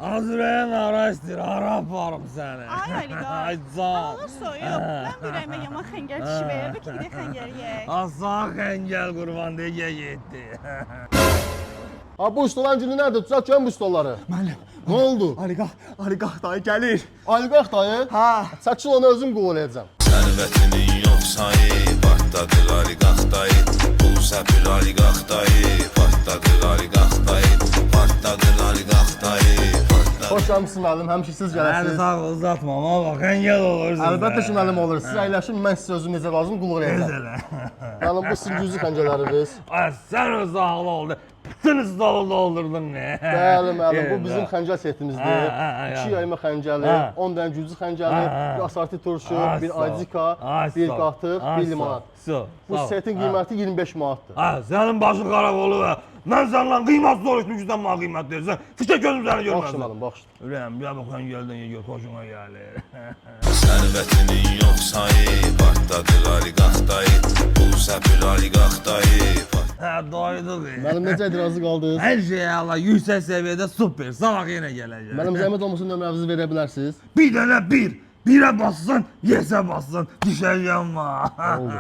Azrayan araştır, Arap varım səni. Ay Aliqa. Ay can. Hava soyuq. Mən ürəyimə yaman xəngəl düşməyir. Bir də xəngəl yeyək. Aslan xəngəl qurban deyə getdi. Ha bu stolan cini nerede? Tuzak görün bu stolları. Müəllim. Ne oldu? Ali qalx dayı gəlir. Aygah dayı. Ha. Çəkil onu özüm qol edəcəm. Sərvətinin yox sayı, partladır aliqaq dayı. Pul səpir aliqaq dayı, partladır aliqaq dayı. Partladır aliqaq dayı, partladır. Hoş gəlmişsin müəllim, həmişə siz Hadi gələsiniz. sağ ol, uzatma ama bak xəngəl olursun. Əlbəttə ki müəllim olur. Siz əyləşin, mən sizə özüm necə lazım qulluq edəcəm. Gözələ. Müəllim bu sizin cüzü xəncələriniz. Ay sen öz ağlı oldu. Bütün stolu doldurdun ne? Bəli müəllim, bu Yerdə. bizim xəncəl setimizdir. Ha, 2 ya. yayma xəncəli, Ha. 10 dənə cüzü xəncəli, Ha. bir asarti turşu, Ay, bir sağ ol. acika, Ay, bir sağ ol. qatıq, Ay, bir sağ ol. limonat. Sağ Bu ol. setin Ha. qiyməti 25 manatdır. Ha, senin başın karakolu ve ben senden kıymet soruşmuşum bana kıymet verirsen. Fişe gözüm seni Baxşı görmezsin. müəllim, baxşı. Ürəyim, ya bak sen geldin ya gör, hoşuna gelir. Sərvətinin yox sayı, partladır aliqaq dayı. Pul səpir aliqaq dayı. Ha, doyduk ya. Müəllim necə etirazı qaldınız? Her şey Allah yüksek seviyede süper. Sabah yine geleceğim. Müəllim zəhmət olmasın nömrənizi verə bilərsiniz? Bir tane bir. Bire bassın, yese bassın. Düşeceğim var. Oldu.